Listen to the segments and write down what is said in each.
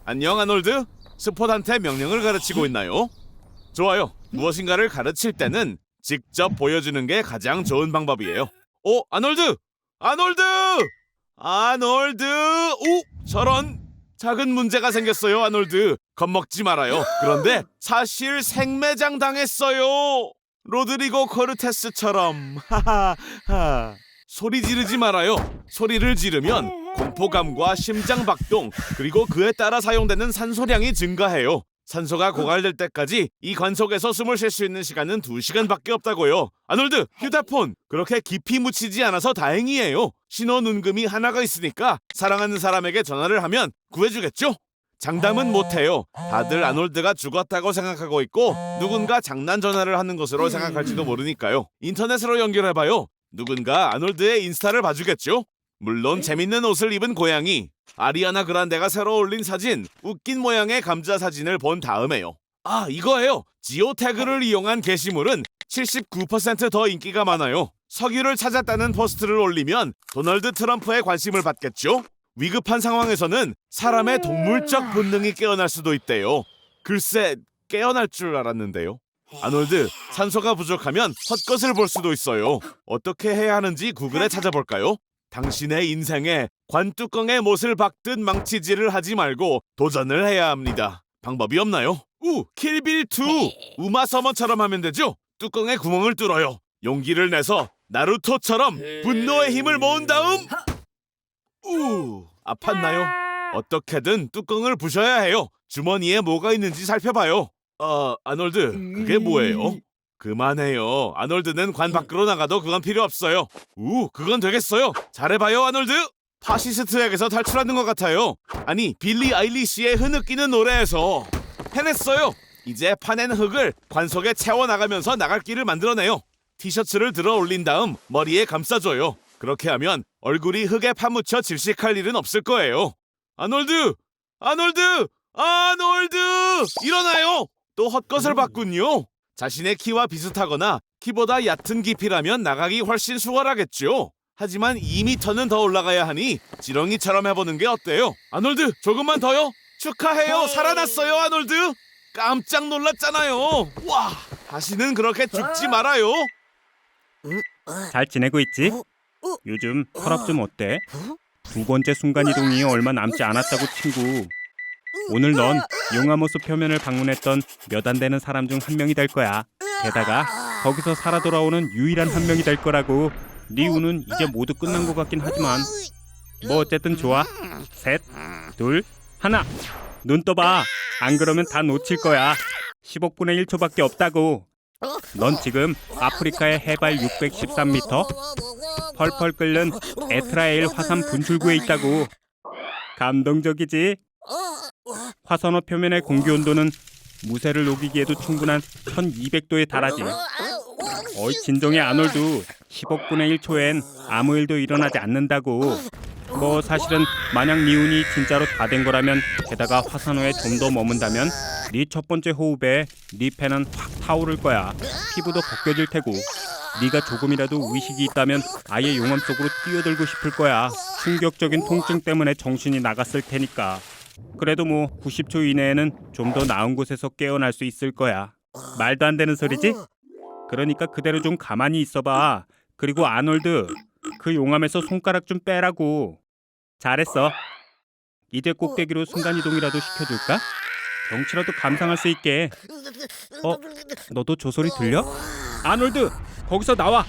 안녕 아놀드. 스폿한테 명령을 가르치고 있나요? 좋아요. 무엇인가를 가르칠 때는 직접 보여주는 게 가장 좋은 방법이에요. 아놀드! 아놀드! 아놀드! 오! 저런! 작은 문제가 생겼어요, 아놀드. 겁먹지 말아요. 그런데 사실 생매장 당했어요. 로드리고 코르테스처럼. 하하하. 소리 지르지 말아요. 소리를 지르면 공포감과 심장박동, 그리고 그에 따라 사용되는 산소량이 증가해요. 산소가 고갈될 때까지 이 관속에서 숨을 쉴 수 있는 시간은 2시간밖에 없다고요. 아놀드, 휴대폰 그렇게 깊이 묻히지 않아서 다행이에요. 신호 눈금이 하나가 있으니까 사랑하는 사람에게 전화를 하면 구해주겠죠? 장담은 못해요. 다들 아놀드가 죽었다고 생각하고 있고 누군가 장난 전화를 하는 것으로 생각할지도 모르니까요. 인터넷으로 연결해봐요. 누군가 아놀드의 인스타를 봐주겠죠? 물론 재밌는 옷을 입은 고양이, 아리아나 그란데가 새로 올린 사진, 웃긴 모양의 감자 사진을 본 다음에요. 이거예요. 지오태그를 이용한 게시물은 79% 더 인기가 많아요. 석유를 찾았다는 포스트를 올리면 도널드 트럼프의 관심을 받겠죠? 위급한 상황에서는 사람의 동물적 본능이 깨어날 수도 있대요. 글쎄, 깨어날 줄 알았는데요. 아놀드, 산소가 부족하면 헛것을 볼 수도 있어요. 어떻게 해야 하는지 구글에 찾아볼까요? 당신의 인생에 관뚜껑에 못을 박듯 망치질을 하지 말고 도전을 해야 합니다. 방법이 없나요? 킬빌2! 우마서머처럼 하면 되죠? 뚜껑에 구멍을 뚫어요. 용기를 내서 나루토처럼 분노의 힘을 모은 다음 아팠나요? 어떻게든 뚜껑을 부셔야 해요. 주머니에 뭐가 있는지 살펴봐요. 아놀드, 그게 뭐예요? 그만해요. 아놀드는 관 밖으로 나가도 그건 필요 없어요. 그건 되겠어요. 잘해봐요, 아놀드. 파시스트에게서 탈출하는 것 같아요. 아니, 빌리 아일리시의 흐느끼는 노래에서 해냈어요. 이제 파낸 흙을 관 속에 채워나가면서 나갈 길을 만들어내요. 티셔츠를 들어 올린 다음 머리에 감싸줘요. 그렇게 하면 얼굴이 흙에 파묻혀 질식할 일은 없을 거예요. 아놀드! 아놀드! 아놀드! 일어나요! 또 헛것을 봤군요. 자신의 키와 비슷하거나 키보다 얕은 깊이라면 나가기 훨씬 수월하겠죠. 하지만 2m는 더 올라가야 하니 지렁이처럼 해보는 게 어때요? 아놀드, 조금만 더요? 축하해요. 살아났어요, 아놀드. 깜짝 놀랐잖아요. 와, 다시는 그렇게 죽지 말아요. 잘 지내고 있지? 요즘 혈압 좀 어때? 2번째 순간이동이 얼마 남지 않았다고 친구. 오늘 넌 용암호수 표면을 방문했던 몇 안 되는 사람 중 한 명이 될 거야. 게다가 거기서 살아 돌아오는 유일한 한 명이 될 거라고. 네 운은 이제 모두 끝난 것 같긴 하지만 뭐 어쨌든 좋아. 3, 2, 1. 눈 떠봐. 안 그러면 다 놓칠 거야. 10억분의 1초밖에 없다고. 넌 지금 아프리카의 해발 613m 펄펄 끓는 에트라엘 화산 분출구에 있다고. 감동적이지? 화산호 표면의 공기 온도는 무쇠를 녹이기에도 충분한 1200도에 달하지. 어이 진정해 아놀드. 10억분의 1초엔 아무 일도 일어나지 않는다고. 뭐 사실은 만약 네 운이 진짜로 다 된 거라면, 게다가 화산호에 좀 더 머문다면 네 첫 번째 호흡에 네 폐는 확 타오를 거야. 피부도 벗겨질 테고. 네가 조금이라도 의식이 있다면 아예 용암 속으로 뛰어들고 싶을 거야. 충격적인 통증 때문에 정신이 나갔을 테니까. 그래도 뭐 90초 이내에는 좀 더 나은 곳에서 깨어날 수 있을 거야. 말도 안 되는 소리지? 그러니까 그대로 좀 가만히 있어봐. 그리고 아놀드, 그 용암에서 손가락 좀 빼라고. 잘했어. 이제 꼭대기로 순간이동이라도 시켜줄까? 경치라도 감상할 수 있게. 너도 저 소리 들려? 아놀드, 거기서 나와.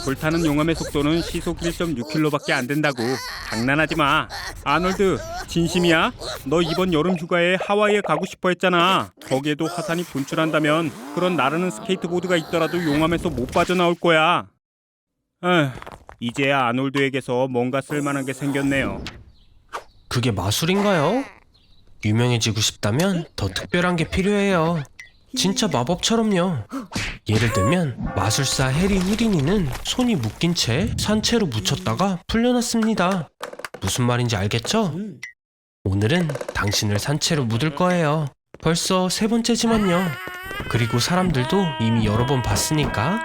불타는 용암의 속도는 시속 1.6km밖에 안 된다고. 장난하지 마. 아놀드, 진심이야? 너 이번 여름 휴가에 하와이에 가고 싶어 했잖아. 거기에도 화산이 분출한다면 그런 나르는 스케이트보드가 있더라도 용암에서 못 빠져나올 거야. 이제야 아놀드에게서 뭔가 쓸만한 게 생겼네요. 그게 마술인가요? 유명해지고 싶다면 더 특별한 게 필요해요. 진짜 마법처럼요. 예를 들면 마술사 해리 후디니는 손이 묶인 채 산채로 묻혔다가 풀려났습니다. 무슨 말인지 알겠죠? 오늘은 당신을 산채로 묻을 거예요. 벌써 3번째지만요. 그리고 사람들도 이미 여러 번 봤으니까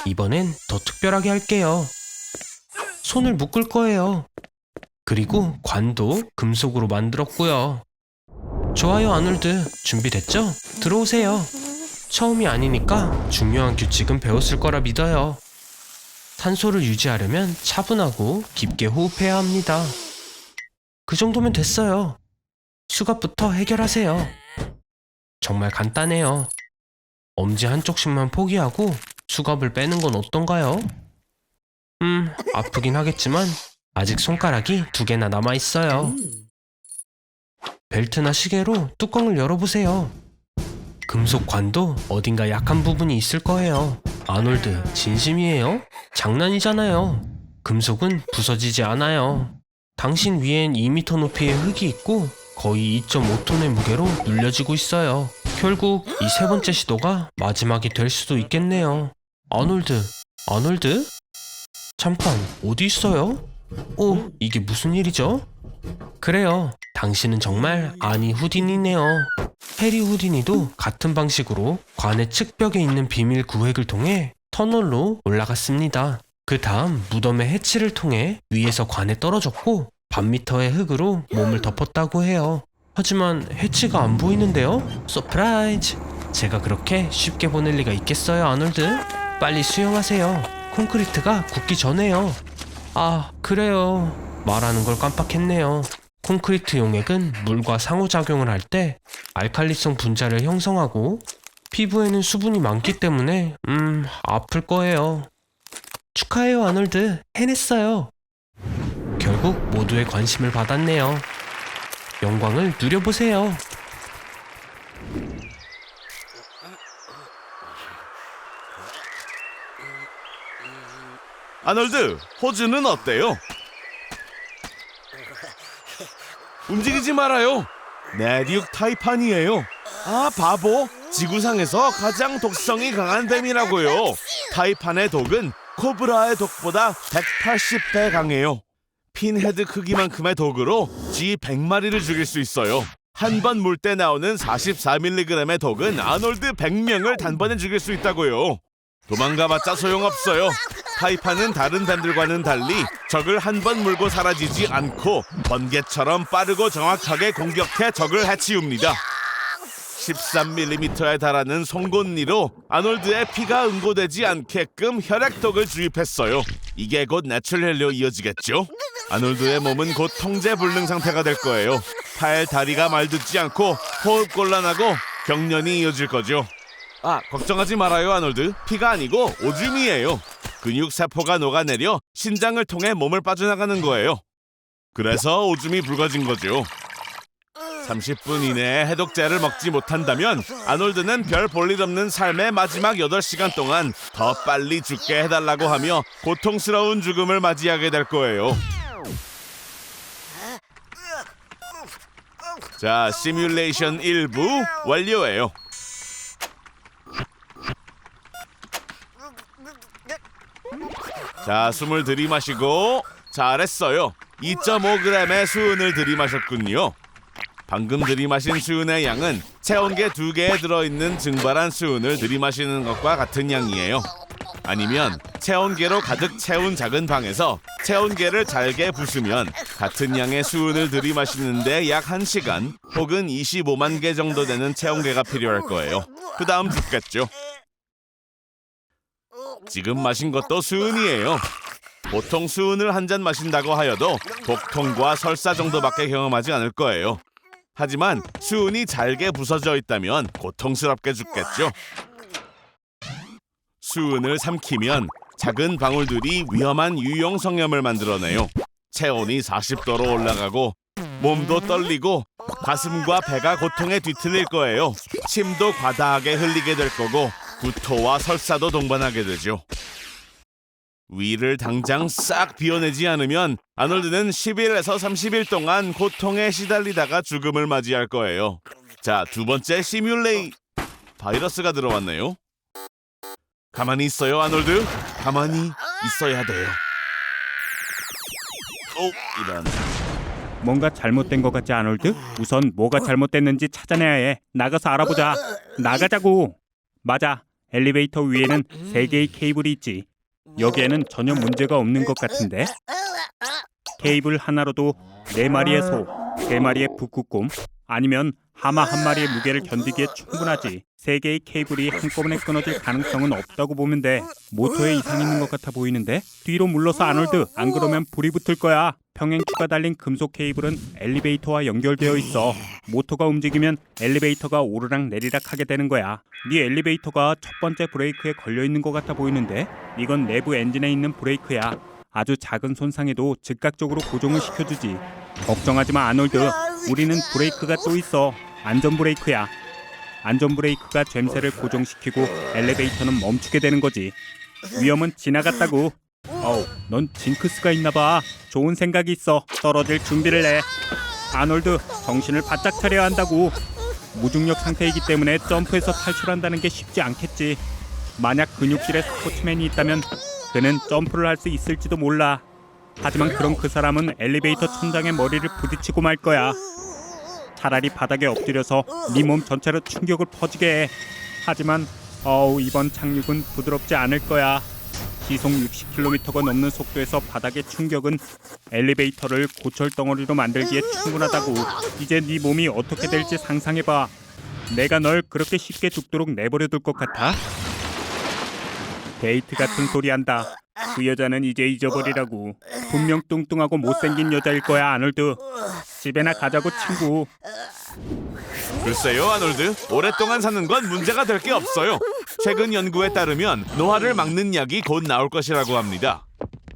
이번엔 더 특별하게 할게요. 손을 묶을 거예요. 그리고 관도 금속으로 만들었고요. 좋아요, 아놀드. 준비됐죠? 들어오세요. 처음이 아니니까 중요한 규칙은 배웠을 거라 믿어요. 산소를 유지하려면 차분하고 깊게 호흡해야 합니다. 그 정도면 됐어요. 수갑부터 해결하세요. 정말 간단해요. 엄지 한쪽씩만 포기하고 수갑을 빼는 건 어떤가요? 아프긴 하겠지만 아직 손가락이 2개나 남아있어요. 벨트나 시계로 뚜껑을 열어보세요. 금속 관도 어딘가 약한 부분이 있을 거예요. 아놀드, 진심이에요? 장난이잖아요. 금속은 부서지지 않아요. 당신 위엔 2m 높이의 흙이 있고 거의 2.5톤의 무게로 눌려지고 있어요. 결국 이 3번째 시도가 마지막이 될 수도 있겠네요. 아놀드? 잠깐, 어디 있어요? 이게 무슨 일이죠? 그래요, 당신은 정말 아니 후디니네요. 해리 후디니도 같은 방식으로 관의 측벽에 있는 비밀 구획을 통해 터널로 올라갔습니다. 그 다음 무덤의 해치를 통해 위에서 관에 떨어졌고 반미터의 흙으로 몸을 덮었다고 해요. 하지만 해치가 안 보이는데요? 서프라이즈! 제가 그렇게 쉽게 보낼 리가 있겠어요, 아놀드? 빨리 수영하세요. 콘크리트가 굳기 전에요. 아, 그래요. 말하는 걸 깜빡했네요. 콘크리트 용액은 물과 상호작용을 할 때 알칼리성 분자를 형성하고 피부에는 수분이 많기 때문에 아플 거예요. 축하해요, 아놀드. 해냈어요. 결국 모두의 관심을 받았네요. 영광을 누려보세요. 아놀드, 호주는 어때요? 움직이지 말아요. 내륙 타이판이에요. 아, 바보. 지구상에서 가장 독성이 강한 뱀이라고요. 타이판의 독은 코브라의 독보다 180배 강해요. 핀헤드 크기만큼의 독으로 쥐 100마리를 죽일 수 있어요. 한 번 물 때 나오는 44mg의 독은 아놀드 100명을 단번에 죽일 수 있다고요. 도망가봤자 소용없어요. 타이판은 다른 뱀들과는 달리 적을 한 번 물고 사라지지 않고 번개처럼 빠르고 정확하게 공격해 적을 해치웁니다. 13mm에 달하는 송곳니로 아놀드의 피가 응고되지 않게끔 혈액독을 주입했어요. 이게 곧 내추럴로 이어지겠죠? 아놀드의 몸은 곧 통제불능 상태가 될 거예요. 팔, 다리가 말듣지 않고 호흡 곤란하고 경련이 이어질 거죠. 아, 걱정하지 말아요, 아놀드. 피가 아니고 오줌이에요. 근육 세포가 녹아내려 신장을 통해 몸을 빠져나가는 거예요. 그래서 오줌이 붉어진 거죠. 30분 이내에 해독제를 먹지 못한다면 아놀드는 별 볼일 없는 삶의 마지막 8시간 동안 더 빨리 죽게 해달라고 하며 고통스러운 죽음을 맞이하게 될 거예요. 자, 시뮬레이션 1부 완료예요. 자, 숨을 들이마시고 잘했어요. 2.5g의 수은을 들이마셨군요. 방금 들이마신 수은의 양은 체온계 2개에 들어있는 증발한 수은을 들이마시는 것과 같은 양이에요. 아니면 체온계로 가득 채운 작은 방에서 체온계를 잘게 부수면 같은 양의 수은을 들이마시는데 약 1시간 혹은 25만 개 정도 되는 체온계가 필요할 거예요. 그 다음 죽겠죠. 지금 마신 것도 수은이에요. 보통 수은을 한 잔 마신다고 하여도 복통과 설사 정도밖에 경험하지 않을 거예요. 하지만 수은이 잘게 부서져 있다면 고통스럽게 죽겠죠. 수은을 삼키면 작은 방울들이 위험한 유용성염을 만들어내요. 체온이 40도로 올라가고 몸도 떨리고 가슴과 배가 고통에 뒤틀릴 거예요. 침도 과다하게 흘리게 될 거고 구토와 설사도 동반하게 되죠. 위를 당장 싹 비워내지 않으면 아놀드는 10일에서 30일 동안 고통에 시달리다가 죽음을 맞이할 거예요. 자, 2번째 바이러스가 들어왔네요. 가만히 있어요, 아놀드. 가만히 있어야 돼요. 이런. 뭔가 잘못된 것 같지, 아놀드? 우선 뭐가 잘못됐는지 찾아내야 해. 나가서 알아보자. 나가자고. 맞아. 엘리베이터 위에는 3개의 케이블이 있지. 여기에는 전혀 문제가 없는 것 같은데. 케이블 하나로도 4마리의 소, 3마리의 북극곰, 아니면 하마 한 마리의 무게를 견디기에 충분하지. 3개의 케이블이 한꺼번에 끊어질 가능성은 없다고 보면 돼. 모터에 이상이 있는 것 같아 보이는데? 뒤로 물러서 아놀드, 안 그러면 불이 붙을 거야. 평행추가 달린 금속 케이블은 엘리베이터와 연결되어 있어. 모터가 움직이면 엘리베이터가 오르락 내리락 하게 되는 거야. 네 엘리베이터가 첫 번째 브레이크에 걸려 있는 것 같아 보이는데? 이건 내부 엔진에 있는 브레이크야. 아주 작은 손상에도 즉각적으로 고정을 시켜주지. 걱정하지 마 아놀드. 우리는 브레이크가 또 있어. 안전 브레이크야. 안전 브레이크가 젬새를 고정시키고 엘리베이터는 멈추게 되는 거지. 위험은 지나갔다고. 넌 징크스가 있나 봐. 좋은 생각이 있어. 떨어질 준비를 해. 아놀드, 정신을 바짝 차려야 한다고. 무중력 상태이기 때문에 점프해서 탈출한다는 게 쉽지 않겠지. 만약 근육질에 스포츠맨이 있다면 그는 점프를 할 수 있을지도 몰라. 하지만 그럼 그 사람은 엘리베이터 천장에 머리를 부딪히고 말 거야. 차라리 바닥에 엎드려서 네 몸 전체로 충격을 퍼지게 해. 하지만 이번 착륙은 부드럽지 않을 거야. 시속 60km가 넘는 속도에서 바닥의 충격은 엘리베이터를 고철 덩어리로 만들기에 충분하다고. 이제 네 몸이 어떻게 될지 상상해봐. 내가 널 그렇게 쉽게 죽도록 내버려둘 것 같아? 데이트 같은 소리 한다. 그 여자는 이제 잊어버리라고. 분명 뚱뚱하고 못생긴 여자일 거야 아놀드. 집에나 가자고 친구. 글쎄요 아놀드, 오랫동안 사는 건 문제가 될 게 없어요. 최근 연구에 따르면 노화를 막는 약이 곧 나올 것이라고 합니다.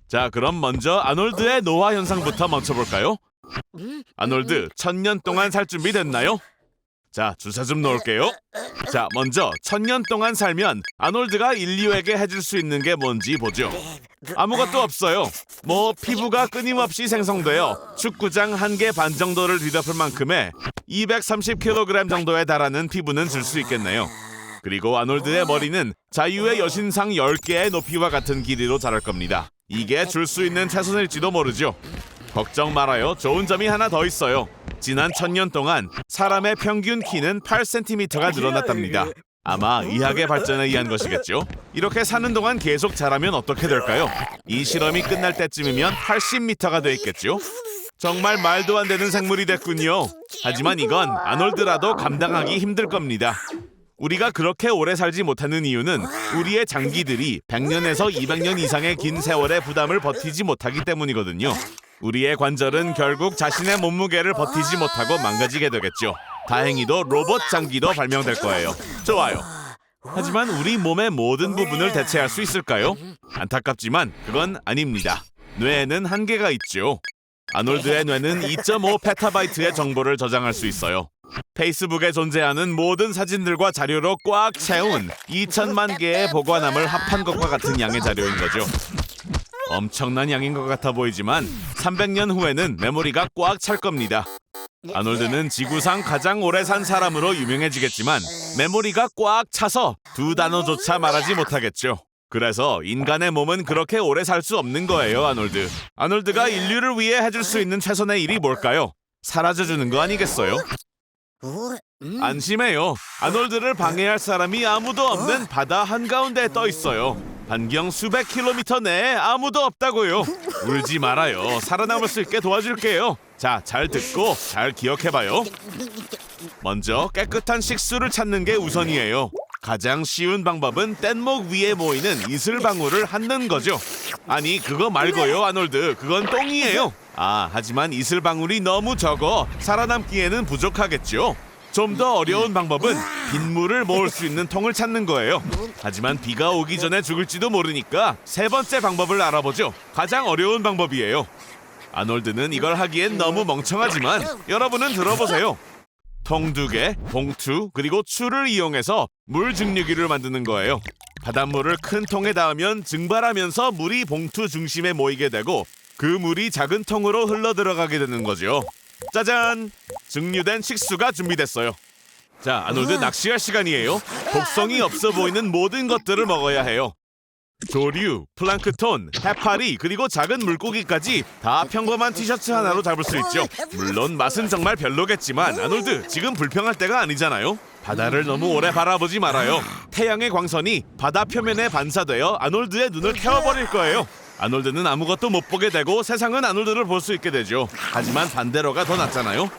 자, 그럼 먼저 아놀드의 노화 현상부터 멈춰볼까요? 아놀드, 1000년 동안 살 준비 됐나요? 자, 주사 좀 놓을게요. 자, 먼저 1000년 동안 살면 아놀드가 인류에게 해줄 수 있는 게 뭔지 보죠. 아무것도 없어요. 피부가 끊임없이 생성되어 축구장 1개 반 정도를 뒤덮을 만큼의 230kg 정도에 달하는 피부는 줄 수 있겠네요. 그리고 아놀드의 머리는 자유의 여신상 10개의 높이와 같은 길이로 자랄 겁니다. 이게 줄 수 있는 최선일지도 모르죠. 걱정 말아요. 좋은 점이 하나 더 있어요. 지난 1000년 동안 사람의 평균 키는 8cm가 늘어났답니다. 아마 의학의 발전에 의한 것이겠죠. 이렇게 사는 동안 계속 자라면 어떻게 될까요? 이 실험이 끝날 때쯤이면 80m가 돼 있겠죠. 정말 말도 안 되는 생물이 됐군요. 하지만 이건 아놀드라도 감당하기 힘들 겁니다. 우리가 그렇게 오래 살지 못하는 이유는 우리의 장기들이 100년에서 200년 이상의 긴 세월의 부담을 버티지 못하기 때문이거든요. 우리의 관절은 결국 자신의 몸무게를 버티지 못하고 망가지게 되겠죠. 다행히도 로봇 장기도 발명될 거예요. 좋아요. 하지만 우리 몸의 모든 부분을 대체할 수 있을까요? 안타깝지만 그건 아닙니다. 뇌에는 한계가 있죠. 아놀드의 뇌는 2.5 페타바이트의 정보를 저장할 수 있어요. 페이스북에 존재하는 모든 사진들과 자료로 꽉 채운 2천만 개의 보관함을 합한 것과 같은 양의 자료인 거죠. 엄청난 양인 것 같아 보이지만 300년 후에는 메모리가 꽉 찰 겁니다. 아놀드는 지구상 가장 오래 산 사람으로 유명해지겠지만 메모리가 꽉 차서 2단어조차 말하지 못하겠죠. 그래서 인간의 몸은 그렇게 오래 살 수 없는 거예요, 아놀드. 아놀드가 인류를 위해 해줄 수 있는 최선의 일이 뭘까요? 사라져주는 거 아니겠어요? 안심해요. 아놀드를 방해할 사람이 아무도 없는 바다 한가운데에 떠 있어요. 반경 수백 킬로미터 내에 아무도 없다고요. 울지 말아요. 살아남을 수 있게 도와줄게요. 자, 잘 듣고 잘 기억해봐요. 먼저 깨끗한 식수를 찾는 게 우선이에요. 가장 쉬운 방법은 뗏목 위에 모이는 이슬방울을 핥는 거죠. 아니, 그거 말고요, 아놀드. 그건 똥이에요. 하지만 이슬방울이 너무 적어 살아남기에는 부족하겠죠. 좀 더 어려운 방법은 빗물을 모을 수 있는 통을 찾는 거예요. 하지만 비가 오기 전에 죽을지도 모르니까 3번째 방법을 알아보죠. 가장 어려운 방법이에요. 아놀드는 이걸 하기엔 너무 멍청하지만 여러분은 들어보세요. 통 2개, 봉투, 그리고 추를 이용해서 물 증류기를 만드는 거예요. 바닷물을 큰 통에 닿으면 증발하면서 물이 봉투 중심에 모이게 되고 그 물이 작은 통으로 흘러 들어가게 되는 거죠. 짜잔! 증류된 식수가 준비됐어요. 자, 아놀드 낚시할 시간이에요. 독성이 없어 보이는 모든 것들을 먹어야 해요. 조류, 플랑크톤, 해파리, 그리고 작은 물고기까지 다 평범한 티셔츠 하나로 잡을 수 있죠. 물론 맛은 정말 별로겠지만 아놀드, 지금 불평할 때가 아니잖아요. 바다를 너무 오래 바라보지 말아요. 태양의 광선이 바다 표면에 반사되어 아놀드의 눈을 태워버릴 거예요. 아놀드는 아무것도 못 보게 되고 세상은 아놀드를 볼 수 있게 되죠. 하지만 반대로가 더 낫잖아요.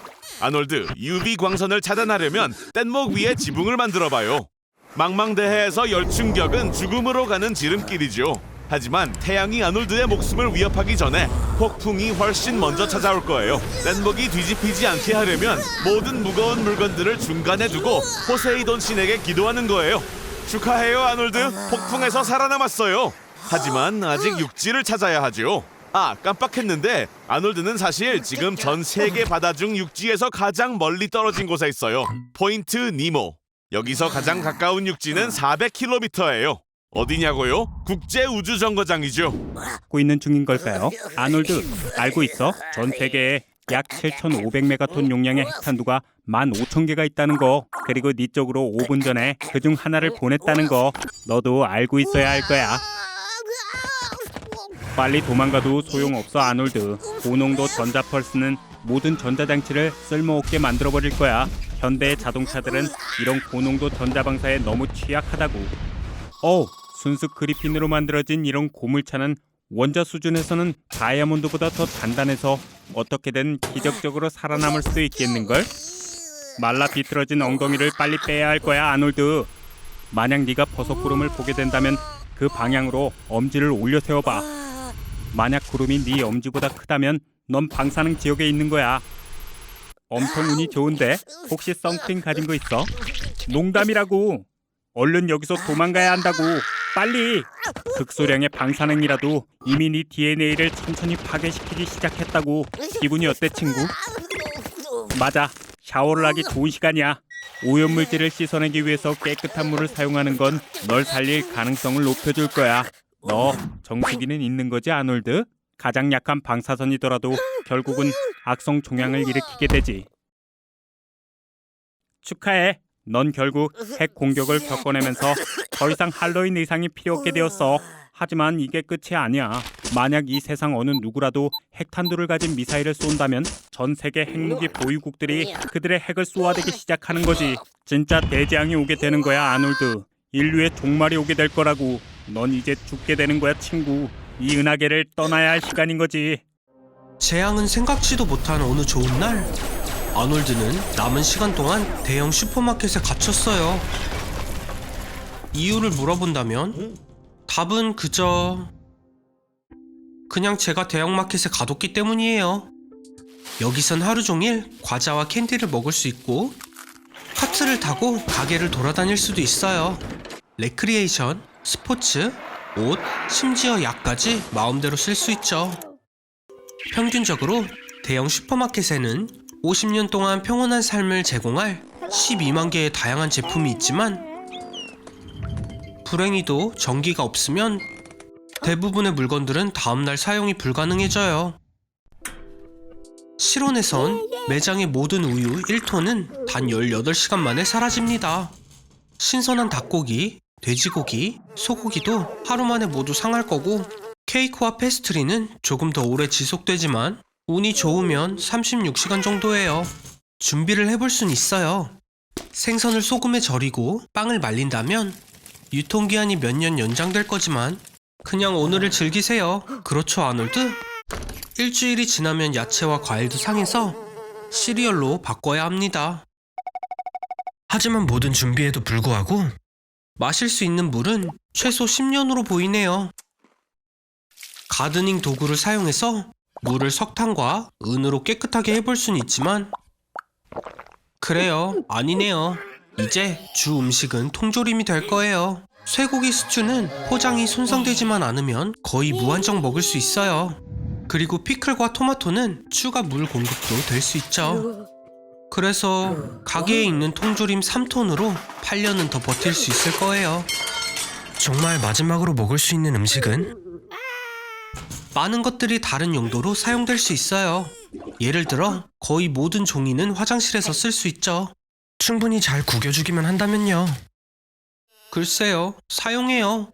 아놀드, UV 광선을 차단하려면 뗏목 위에 지붕을 만들어봐요. 망망대해에서 열충격은 죽음으로 가는 지름길이죠. 하지만 태양이 아놀드의 목숨을 위협하기 전에 폭풍이 훨씬 먼저 찾아올 거예요. 뗏목이 뒤집히지 않게 하려면 모든 무거운 물건들을 중간에 두고 포세이돈 신에게 기도하는 거예요. 축하해요, 아놀드. 폭풍에서 살아남았어요. 하지만 아직 육지를 찾아야 하죠. 아, 깜빡했는데 아놀드는 사실 지금 전 세계 바다 중 육지에서 가장 멀리 떨어진 곳에 있어요. 포인트 니모. 여기서 가장 가까운 육지는 400km예요. 어디냐고요? 국제우주정거장이죠. 갖고 있는 중인 걸까요? 아놀드, 알고 있어? 전 세계에 약 7,500메가톤 용량의 핵탄두가 15,000개가 있다는 거. 그리고 네 쪽으로 5분 전에 그중 하나를 보냈다는 거. 너도 알고 있어야 할 거야. 빨리 도망가도 소용없어, 아놀드. 고농도 전자펄스는 모든 전자장치를 쓸모없게 만들어버릴 거야. 현대의 자동차들은 이런 고농도 전자방사에 너무 취약하다고. 순수 그리핀으로 만들어진 이런 고물차는 원자 수준에서는 다이아몬드보다 더 단단해서 어떻게든 기적적으로 살아남을 수도 있겠는걸? 말라 비틀어진 엉덩이를 빨리 빼야 할 거야, 아놀드. 만약 네가 버섯구름을 보게 된다면 그 방향으로 엄지를 올려 세워봐. 만약 구름이 네 엄지보다 크다면 넌 방사능 지역에 있는 거야. 엄청 운이 좋은데 혹시 선크림 가진 거 있어? 농담이라고. 얼른 여기서 도망가야 한다고. 빨리. 극소량의 방사능이라도 이미 네 DNA를 천천히 파괴시키기 시작했다고. 기분이 어때, 친구? 맞아. 샤워를 하기 좋은 시간이야. 오염물질을 씻어내기 위해서 깨끗한 물을 사용하는 건 널 살릴 가능성을 높여줄 거야. 너 정수기는 있는 거지, 아놀드? 가장 약한 방사선이더라도 결국은 악성 종양을 일으키게 되지. 축하해. 넌 결국 핵 공격을 겪어내면서 더 이상 할로윈 의상이 필요 없게 되었어. 하지만 이게 끝이 아니야. 만약 이 세상 어느 누구라도 핵탄두를 가진 미사일을 쏜다면 전 세계 핵무기 보유국들이 그들의 핵을 쏘아대기 시작하는 거지. 진짜 대재앙이 오게 되는 거야, 아놀드. 인류의 종말이 오게 될 거라고. 넌 이제 죽게 되는 거야, 친구. 이 은하계를 떠나야 할 시간인 거지. 재앙은 생각지도 못한 어느 좋은 날, 아놀드는 남은 시간 동안 대형 슈퍼마켓에 갇혔어요. 이유를 물어본다면 답은 그냥 제가 대형마켓에 가뒀기 때문이에요. 여기선 하루 종일 과자와 캔디를 먹을 수 있고 카트를 타고 가게를 돌아다닐 수도 있어요. 레크리에이션, 스포츠, 옷, 심지어 약까지 마음대로 쓸 수 있죠. 평균적으로 대형 슈퍼마켓에는 50년 동안 평온한 삶을 제공할 12만 개의 다양한 제품이 있지만 불행히도 전기가 없으면 대부분의 물건들은 다음날 사용이 불가능해져요. 실온에선 매장의 모든 우유 1톤은 단 18시간 만에 사라집니다. 신선한 닭고기, 돼지고기, 소고기도 하루 만에 모두 상할 거고, 케이크와 페스트리는 조금 더 오래 지속되지만 운이 좋으면 36시간 정도예요. 준비를 해볼 순 있어요. 생선을 소금에 절이고 빵을 말린다면 유통기한이 몇 년 연장될 거지만 그냥 오늘을 즐기세요. 그렇죠, 아놀드? 일주일이 지나면 야채와 과일도 상해서 시리얼로 바꿔야 합니다. 하지만 모든 준비에도 불구하고 마실 수 있는 물은 최소 10년으로 보이네요. 가드닝 도구를 사용해서 물을 석탄과 은으로 깨끗하게 해볼 순 있지만 그래요, 아니네요. 이제 주 음식은 통조림이 될 거예요. 쇠고기 스튜는 포장이 손상되지만 않으면 거의 무한정 먹을 수 있어요. 그리고 피클과 토마토는 추가 물 공급도 될 수 있죠. 그래서 가게에 있는 통조림 3톤으로 8년은 더 버틸 수 있을 거예요. 정말 마지막으로 먹을 수 있는 음식은? 많은 것들이 다른 용도로 사용될 수 있어요. 예를 들어 거의 모든 종이는 화장실에서 쓸 수 있죠. 충분히 잘 구겨주기만 한다면요. 글쎄요, 사용해요.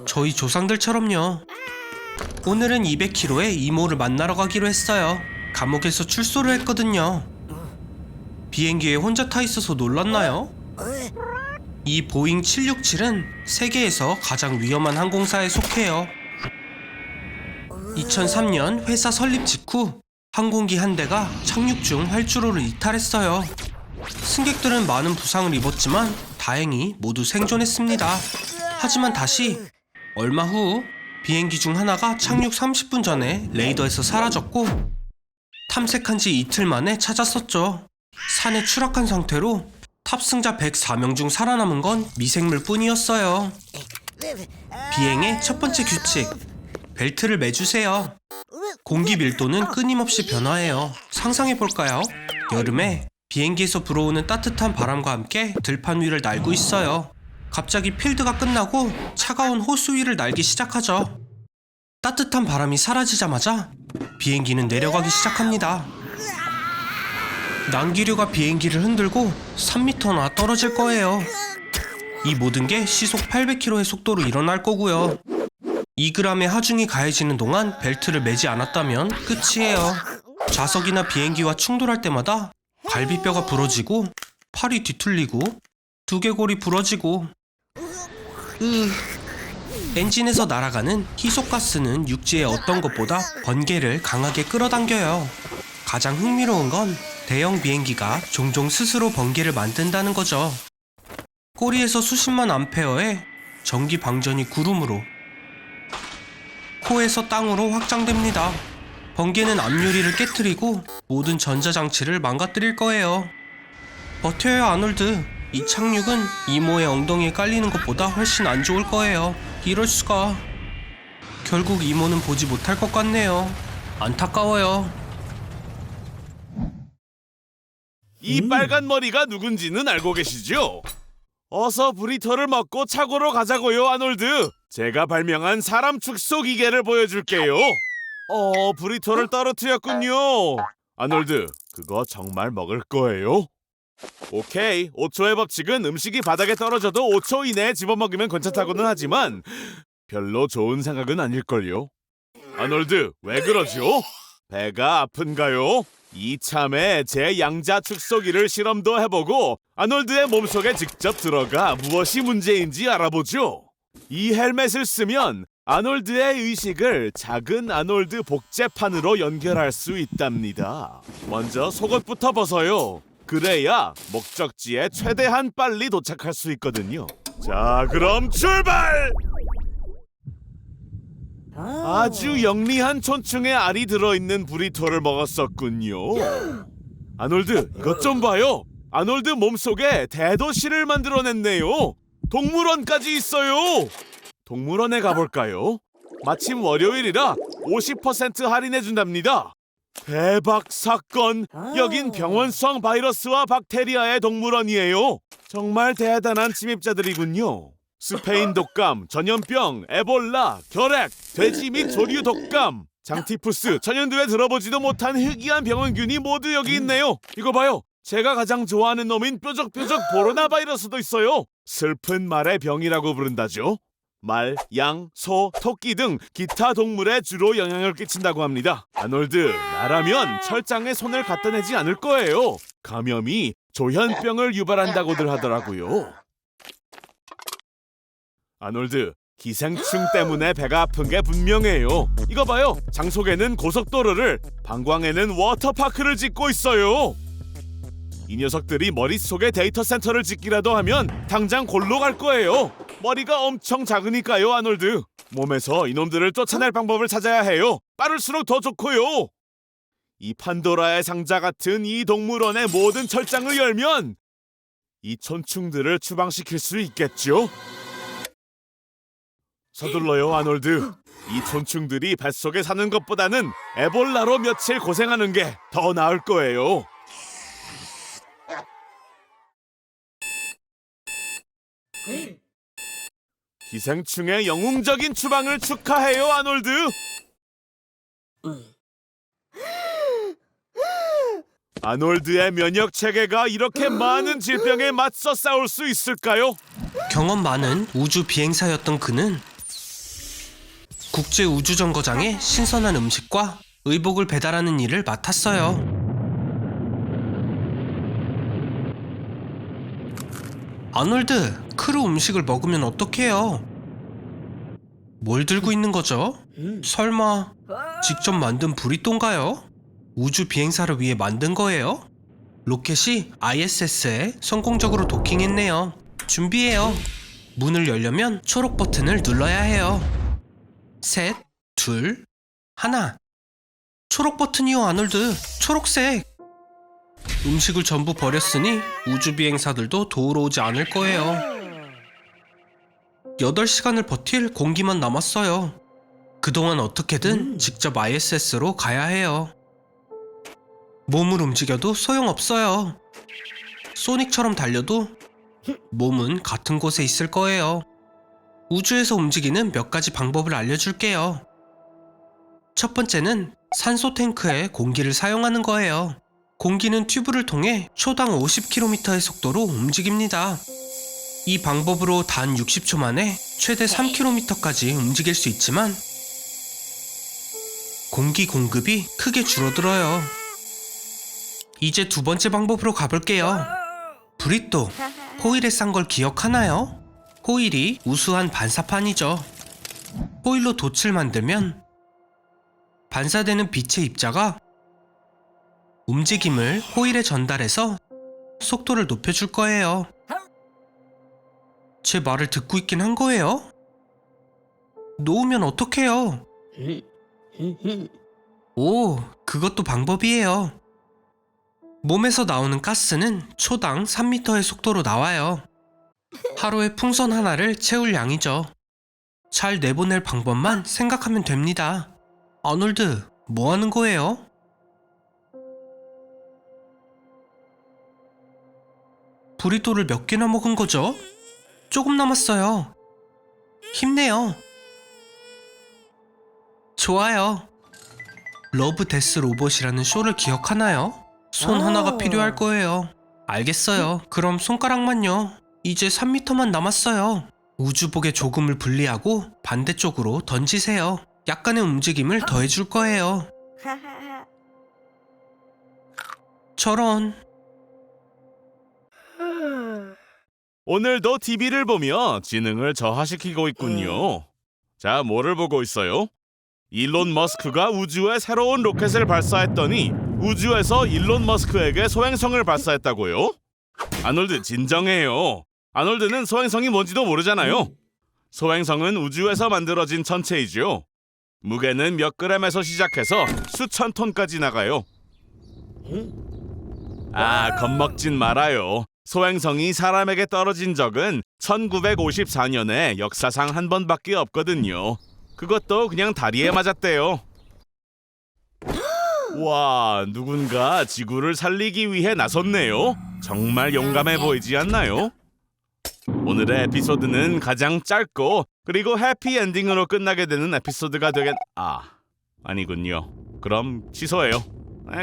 저희 조상들처럼요. 오늘은 200km에 이모를 만나러 가기로 했어요. 감옥에서 출소를 했거든요. 비행기에 혼자 타 있어서 놀랐나요? 이 보잉 767은 세계에서 가장 위험한 항공사에 속해요. 2003년 회사 설립 직후 항공기 한 대가 착륙 중 활주로를 이탈했어요. 승객들은 많은 부상을 입었지만 다행히 모두 생존했습니다. 하지만 다시 얼마 후 비행기 중 하나가 착륙 30분 전에 레이더에서 사라졌고 탐색한 지 이틀 만에 찾았었죠. 산에 추락한 상태로 탑승자 104명 중 살아남은 건 미생물 뿐이었어요. 비행의 첫 번째 규칙, 벨트를 매주세요. 공기 밀도는 끊임없이 변화해요. 상상해볼까요? 여름에 비행기에서 불어오는 따뜻한 바람과 함께 들판 위를 날고 있어요. 갑자기 필드가 끝나고 차가운 호수 위를 날기 시작하죠. 따뜻한 바람이 사라지자마자 비행기는 내려가기 시작합니다. 난기류가 비행기를 흔들고 3m나 떨어질 거예요. 이 모든 게 시속 800km의 속도로 일어날 거고요. 2g의 하중이 가해지는 동안 벨트를 매지 않았다면 끝이에요. 좌석이나 비행기와 충돌할 때마다 갈비뼈가 부러지고 팔이 뒤틀리고 두개골이 부러지고 엔진에서 날아가는 희소가스는 육지의 어떤 것보다 번개를 강하게 끌어당겨요. 가장 흥미로운 건 대형 비행기가 종종 스스로 번개를 만든다는 거죠. 꼬리에서 수십만 암페어의 전기 방전이 구름으로, 코에서 땅으로 확장됩니다. 번개는 앞유리를 깨트리고 모든 전자장치를 망가뜨릴 거예요. 버텨요, 아놀드. 이 착륙은 이모의 엉덩이에 깔리는 것보다 훨씬 안 좋을 거예요. 이럴 수가. 결국 이모는 보지 못할 것 같네요. 안타까워요. 이 빨간 머리가 누군지는 알고 계시죠? 어서 브리터를 먹고 차고로 가자고요, 아놀드. 제가 발명한 사람 축소 기계를 보여줄게요. 브리터를 떨어뜨렸군요. 아놀드, 그거 정말 먹을 거예요? 오케이, 5초의 법칙은 음식이 바닥에 떨어져도 5초 이내에 집어먹으면 괜찮다고는 하지만 별로 좋은 생각은 아닐걸요. 아놀드, 왜 그러죠? 배가 아픈가요? 이참에 제 양자 축소기를 실험도 해보고 아놀드의 몸속에 직접 들어가 무엇이 문제인지 알아보죠. 이 헬멧을 쓰면 아놀드의 의식을 작은 아놀드 복제판으로 연결할 수 있답니다. 먼저 속옷부터 벗어요. 그래야 목적지에 최대한 빨리 도착할 수 있거든요. 자, 그럼 출발! 아주 영리한 촌충의 알이 들어있는 브리토를 먹었었군요. 아놀드, 이것 좀 봐요. 아놀드 몸속에 대도시를 만들어냈네요. 동물원까지 있어요. 동물원에 가볼까요? 마침 월요일이라 50% 할인해준답니다. 대박 사건! 여긴 병원성 바이러스와 박테리아의 동물원이에요. 정말 대단한 침입자들이군요. 스페인 독감, 전염병, 에볼라, 결핵, 돼지 및 조류 독감, 장티푸스, 천연두에 들어보지도 못한 희귀한 병원균이 모두 여기 있네요. 이거 봐요. 제가 가장 좋아하는 놈인 뾰족뾰족 보로나 바이러스도 있어요. 슬픈 말의 병이라고 부른다죠. 말, 양, 소, 토끼 등 기타 동물에 주로 영향을 끼친다고 합니다. 아놀드, 나라면 철장에 손을 갖다 내지 않을 거예요. 감염이 조현병을 유발한다고들 하더라고요. 아놀드, 기생충 때문에 배가 아픈 게 분명해요. 이거 봐요. 장속에는 고속도로를, 방광에는 워터파크를 짓고 있어요. 이 녀석들이 머릿속에 데이터 센터를 짓기라도 하면 당장 골로 갈 거예요. 머리가 엄청 작으니까요, 아놀드. 몸에서 이놈들을 쫓아낼 방법을 찾아야 해요. 빠를수록 더 좋고요. 이 판도라의 상자 같은 이 동물원의 모든 철장을 열면 이 촌충들을 추방시킬 수 있겠죠? 서둘러요, 아놀드. 이 촌충들이 뱃속에 사는 것보다는 에볼라로 며칠 고생하는 게 더 나을 거예요. 기생충의 영웅적인 추방을 축하해요, 아놀드. 아놀드의 면역 체계가 이렇게 많은 질병에 맞서 싸울 수 있을까요? 경험 많은 우주 비행사였던 그는 국제 우주정거장에 신선한 음식과 의복을 배달하는 일을 맡았어요. 아놀드, 크루 음식을 먹으면 어떡해요? 뭘 들고 있는 거죠? 설마 직접 만든 브리또인가요? 우주 비행사를 위해 만든 거예요. 로켓이 ISS에 성공적으로 도킹했네요. 준비해요. 문을 열려면 초록 버튼을 눌러야 해요. 셋, 둘, 하나. 초록 버튼이요, 아놀드. 초록색. 음식을 전부 버렸으니 우주 비행사들도 도우러 오지 않을 거예요. 8시간을 버틸 공기만 남았어요. 그동안 어떻게든 직접 ISS로 가야 해요. 몸을 움직여도 소용없어요. 소닉처럼 달려도 몸은 같은 곳에 있을 거예요. 우주에서 움직이는 몇 가지 방법을 알려줄게요. 첫 번째는 산소 탱크에 공기를 사용하는 거예요. 공기는 튜브를 통해 초당 50km의 속도로 움직입니다. 이 방법으로 단 60초 만에 최대 3km까지 움직일 수 있지만 공기 공급이 크게 줄어들어요. 이제 두 번째 방법으로 가볼게요. 브리또, 호일에 싼 걸 기억하나요? 호일이 우수한 반사판이죠. 호일로 돛을 만들면 반사되는 빛의 입자가 움직임을 호일에 전달해서 속도를 높여줄 거예요. 제 말을 듣고 있긴 한 거예요? 놓으면 어떡해요? 오, 그것도 방법이에요. 몸에서 나오는 가스는 초당 3m의 속도로 나와요. 하루에 풍선 하나를 채울 양이죠. 잘 내보낼 방법만 생각하면 됩니다. 아놀드, 뭐 하는 거예요? 브리또를 몇 개나 먹은 거죠? 조금 남았어요. 힘내요. 좋아요. 러브 데스 로봇이라는 쇼를 기억하나요? 손 하나가 필요할 거예요. 알겠어요. 그럼 손가락만요. 이제 3m만 남았어요. 우주복에 조금을 분리하고 반대쪽으로 던지세요. 약간의 움직임을 더해줄 거예요. 저런. 오늘도 TV를 보며 지능을 저하시키고 있군요. 자, 뭐를 보고 있어요? 일론 머스크가 우주에 새로운 로켓을 발사했더니 우주에서 일론 머스크에게 소행성을 발사했다고요? 아놀드, 진정해요. 아놀드는 소행성이 뭔지도 모르잖아요. 소행성은 우주에서 만들어진 천체이죠. 무게는 몇 그램에서 시작해서 수천 톤까지 나가요. 아, 겁먹진 말아요. 소행성이 사람에게 떨어진 적은 1954년에 역사상 한 번밖에 없거든요. 그것도 그냥 다리에 맞았대요. 와, 누군가 지구를 살리기 위해 나섰네요. 정말 용감해 보이지 않나요? 오늘의 에피소드는 가장 짧고 그리고 해피엔딩으로 끝나게 되는 에피소드가 아니군요. 그럼 취소해요.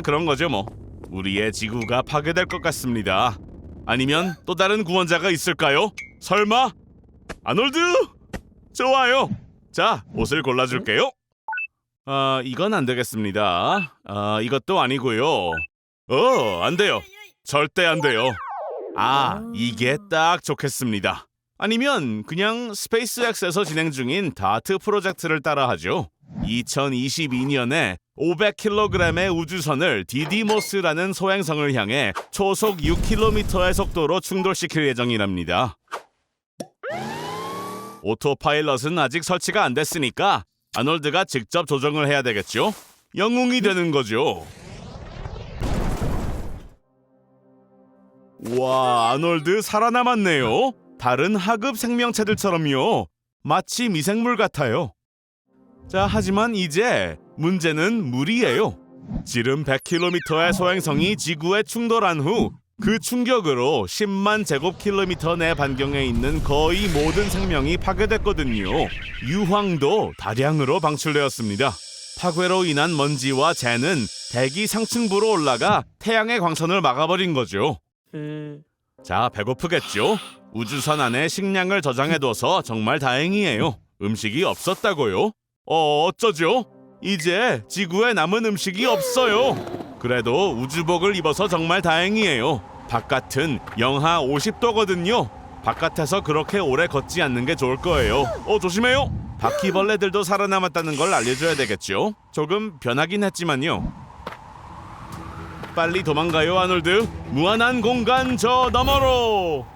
그런 거죠 뭐. 우리의 지구가 파괴될 것 같습니다. 아니면 또 다른 구원자가 있을까요? 설마? 아놀드? 좋아요. 자, 옷을 골라줄게요. 이건 안 되겠습니다. 이것도 아니고요. 안 돼요. 절대 안 돼요. 이게 딱 좋겠습니다. 아니면 그냥 스페이스X에서 진행 중인 다트 프로젝트를 따라하죠. 2022년에 500kg의 우주선을 디디모스라는 소행성을 향해 초속 6km의 속도로 충돌시킬 예정이랍니다. 오토파일럿은 아직 설치가 안 됐으니까 아놀드가 직접 조정을 해야 되겠죠? 영웅이 되는 거죠. 와, 아놀드 살아남았네요. 다른 하급 생명체들처럼요. 마치 미생물 같아요. 자, 하지만 이제 문제는 물이에요. 지름 100km의 소행성이 지구에 충돌한 후 그 충격으로 10만 제곱킬로미터 내 반경에 있는 거의 모든 생명이 파괴됐거든요. 유황도 다량으로 방출되었습니다. 파괴로 인한 먼지와 재는 대기 상층부로 올라가 태양의 광선을 막아버린 거죠. 자, 배고프겠죠? 우주선 안에 식량을 저장해둬서 정말 다행이에요. 음식이 없었다고요? 어쩌죠? 이제 지구에 남은 음식이 없어요. 그래도 우주복을 입어서 정말 다행이에요. 바깥은 영하 50도거든요. 바깥에서 그렇게 오래 걷지 않는 게 좋을 거예요. 조심해요. 바퀴벌레들도 살아남았다는 걸 알려줘야 되겠죠. 조금 변하긴 했지만요. 빨리 도망가요, 아놀드. 무한한 공간 저 너머로.